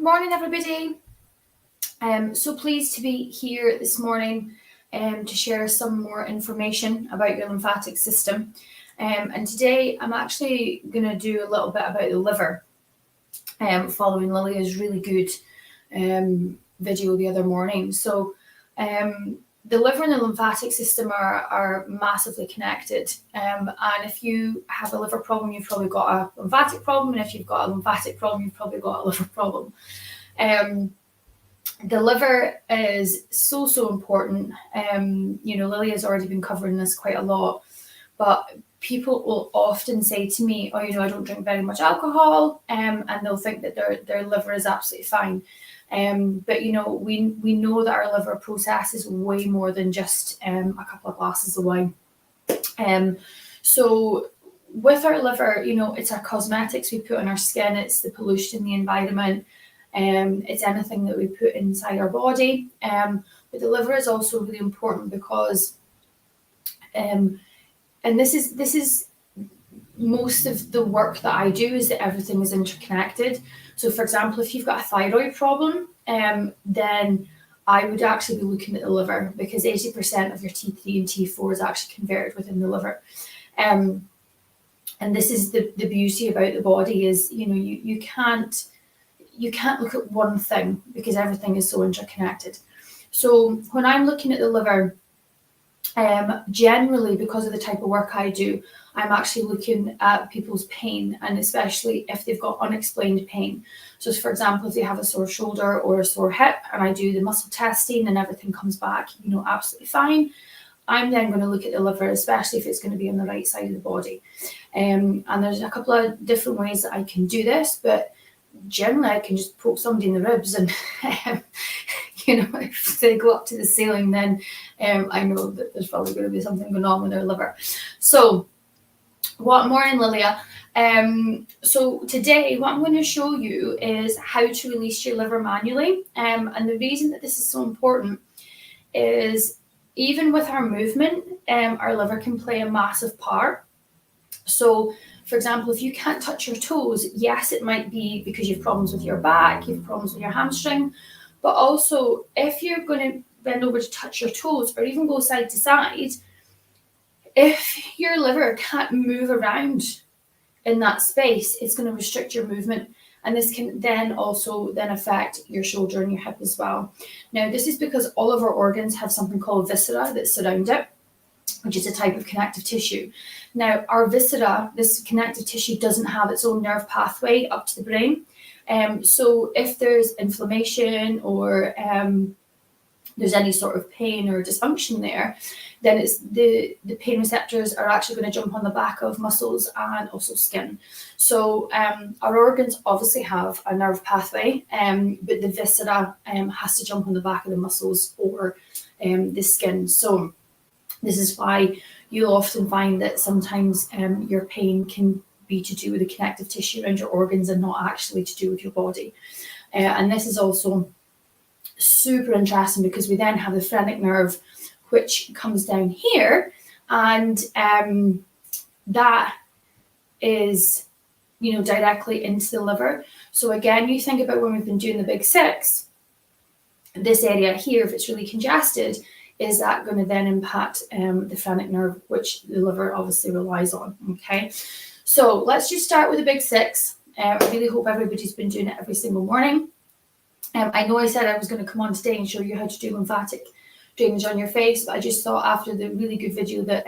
Morning, everybody. So pleased to be here this morning to share some more information about your lymphatic system. And today I'm actually going to do a little bit about the liver, following Lilia's really good video the other morning. So the liver and the lymphatic system are massively connected. And if you have a liver problem, you've probably got a lymphatic problem. And if you've got a lymphatic problem, you've probably got a liver problem. The liver is so important. Lilia's already been covering this quite a lot, but people will often say to me, I don't drink very much alcohol, and they'll think that their liver is absolutely fine. But we know that our liver processes way more than just a couple of glasses of wine. So with our liver, it's our cosmetics we put on our skin, it's the pollution in the environment, it's anything that we put inside our body. But the liver is also really important because, and this is most of the work that I do, is that everything is interconnected. So for example, if you've got a thyroid problem, then I would actually be looking at the liver, because 80% of your T3 and T4 is actually converted within the liver. And this is the beauty about the body, is you can't look at one thing, because everything is so interconnected. So when I'm looking at the liver, generally, because of the type of work I do, I'm actually looking at people's pain, and especially if they've got unexplained pain. So for example, if they have a sore shoulder or a sore hip, and I do the muscle testing and everything comes back, absolutely fine, I'm then going to look at the liver, especially if it's going to be on the right side of the body. And there's a couple of different ways that I can do this, but generally I can just poke somebody in the ribs, and if they go up to the ceiling, then I know that there's probably going to be something going on with their liver. So morning, Lilia. So today what I'm going to show you is how to release your liver manually. And the reason that this is so important is, even with our movement, our liver can play a massive part. So for example, if you can't touch your toes, yes, it might be because you have problems with your back, you have problems with your hamstring, but also if you're going to bend over to touch your toes, or even go side to side, if your liver can't move around in that space, it's going to restrict your movement. And this can then affect your shoulder and your hip as well. Now, this is because all of our organs have something called viscera that surround it, which is a type of connective tissue. Now, our viscera, this connective tissue, doesn't have its own nerve pathway up to the brain. So if there's inflammation, or there's any sort of pain or dysfunction there, then it's the pain receptors are actually going to jump on the back of muscles and also skin. So our organs obviously have a nerve pathway, but the viscera has to jump on the back of the muscles or the skin. So this is why you'll often find that sometimes your pain can be to do with the connective tissue around your organs and not actually to do with your body. And this is also super interesting, because we then have the phrenic nerve, which comes down here, and that is directly into the liver. So again, you think about when we've been doing the big six, this area here, if it's really congested, is that going to then impact the phrenic nerve, which the liver obviously relies on. Okay, so let's just start with the big six. I really hope everybody's been doing it every single morning. I know I said I was going to come on today and show you how to do lymphatic drainage on your face, but I just thought, after the really good video that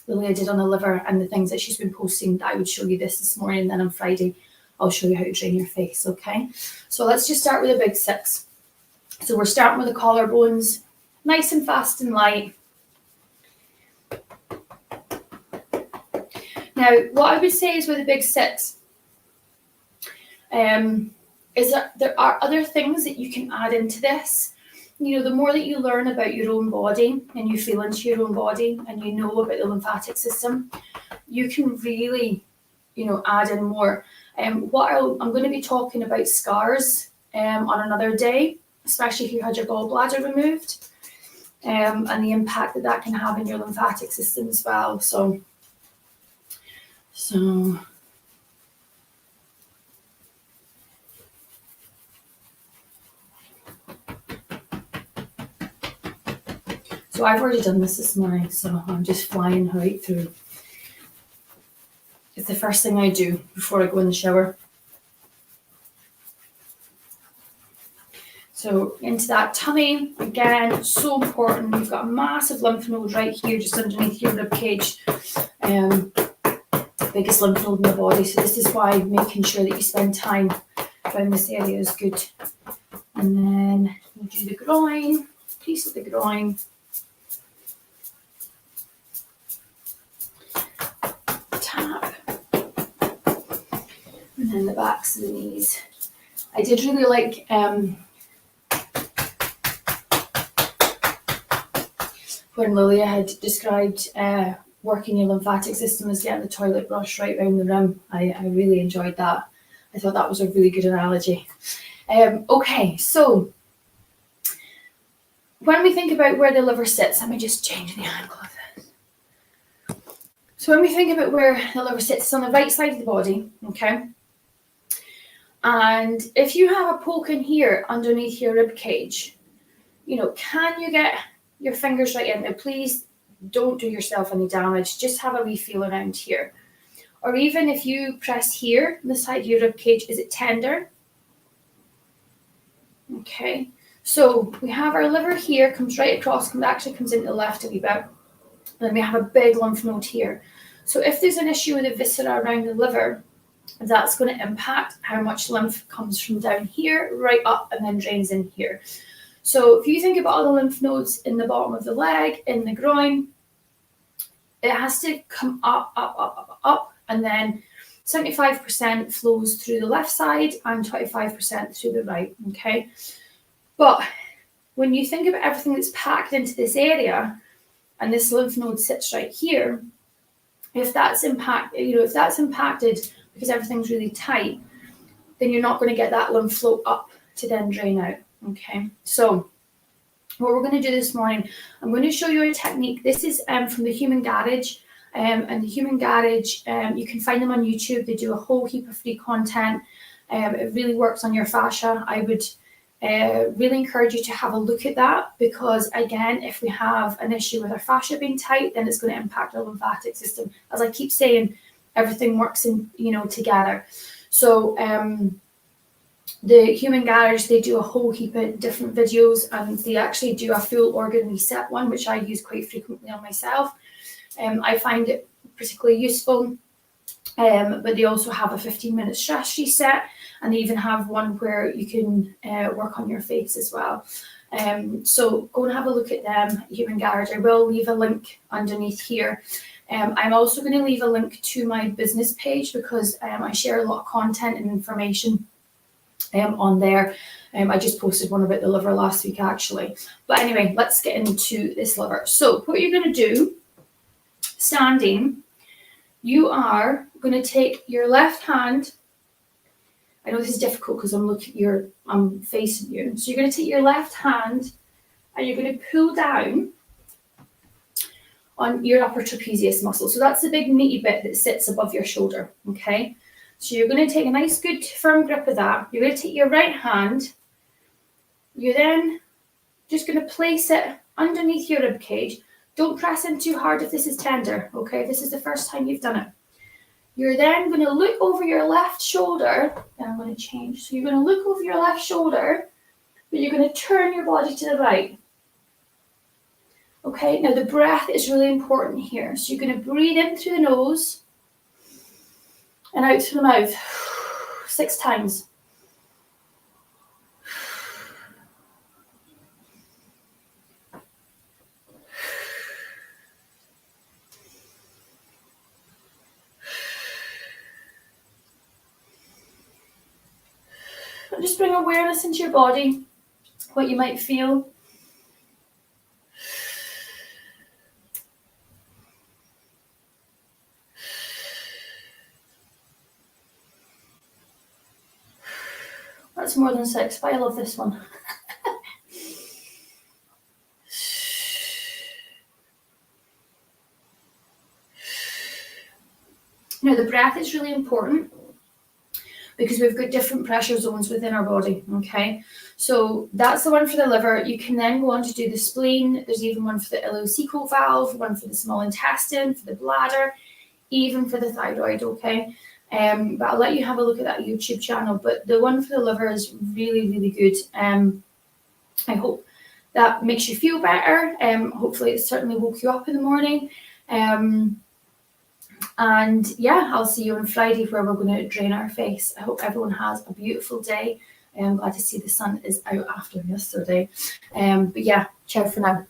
Lilia did on the liver and the things that she's been posting, that I would show you this morning. Then on Friday, I'll show you how to drain your face. Okay, so let's just start with the big six. So we're starting with the collarbones, nice and fast and light. Now, what I would say is with the big six, is that there are other things that you can add into this. The more that you learn about your own body and you feel into your own body and you know about the lymphatic system, you can really, add in more. I'm going to be talking about scars on another day, especially if you had your gallbladder removed, and the impact that can have in your lymphatic system as well. So So I've already done this morning, so I'm just flying right through. It's the first thing I do before I go in the shower. So into that tummy, again, so important. You've got a massive lymph node right here, just underneath your rib cage. Biggest lymph node in the body. So this is why making sure that you spend time around this area is good. And then we'll do the groin, piece of the groin. Tap. And then the backs of the knees. I did really like when Lilia had described working your lymphatic system as getting the toilet brush right round the rim. I really enjoyed that. I thought that was a really good analogy. Okay, so when we think about where the liver sits, let me just change the angle of this. So when we think about where the liver sits, it's on the right side of the body, okay? And if you have a poke in here underneath your rib cage, can you get your fingers right in there? Please don't do yourself any damage. Just have a wee feel around here. Or even if you press here, the side of your rib cage, is it tender? Okay. So we have our liver here, comes right across, actually comes into the left a wee bit. And then we have a big lymph node here. So if there's an issue with the viscera around the liver, that's going to impact how much lymph comes from down here, right up, and then drains in here. So if you think about all the lymph nodes in the bottom of the leg, in the groin, it has to come up, up, up, up, up, and then 75% flows through the left side and 25% through the right, okay? But when you think about everything that's packed into this area, and this lymph node sits right here, if that's impacted because everything's really tight, then you're not going to get that lymph flow up to then drain out, okay? So what we're going to do this morning, I'm going to show you a technique. This is from the Human Garage, and the Human Garage, you can find them on YouTube. They do a whole heap of free content. It really works on your fascia. I would really encourage you to have a look at that, because again, if we have an issue with our fascia being tight, then it's going to impact our lymphatic system. As I keep saying, everything works in together. So the Human Garage, they do a whole heap of different videos, and they actually do a full organ reset one, which I use quite frequently on myself. I find it particularly useful, but they also have a 15-minute stress reset, and they even have one where you can work on your face as well. So go and have a look at them, Human Garage. I will leave a link underneath here. I'm also going to leave a link to my business page, because I share a lot of content and information on there. I just posted one about the liver last week, actually. But anyway, let's get into this liver. So what you're going to do, standing, you are going to take your left hand. I know this is difficult because I'm facing you. So you're going to take your left hand and you're going to pull down on your upper trapezius muscle. So that's the big meaty bit that sits above your shoulder, okay? So you're going to take a nice good firm grip of that. You're going to take your right hand. You're then just going to place it underneath your rib cage. Don't press in too hard if this is tender, okay? If this is the first time you've done it. You're then going to look over your left shoulder. And I'm going to change. So you're going to look over your left shoulder, but you're going to turn your body to the right. Okay, now the breath is really important here. So you're going to breathe in through the nose and out through the mouth 6 times. And just bring awareness into your body, what you might feel. That's more than 6, but I love this one. Now the breath is really important, because we've got different pressure zones within our body, okay? So that's the one for the liver. You can then go on to do the spleen. There's even one for the ileocecal valve, one for the small intestine, for the bladder, even for the thyroid, okay? But I'll let you have a look at that YouTube channel. But the one for the liver is really, really good. I hope that makes you feel better. Hopefully it certainly woke you up in the morning. And yeah, I'll see you on Friday where we're going to drain our face. I hope everyone has a beautiful day. I'm glad to see the sun is out after yesterday. But yeah, ciao for now.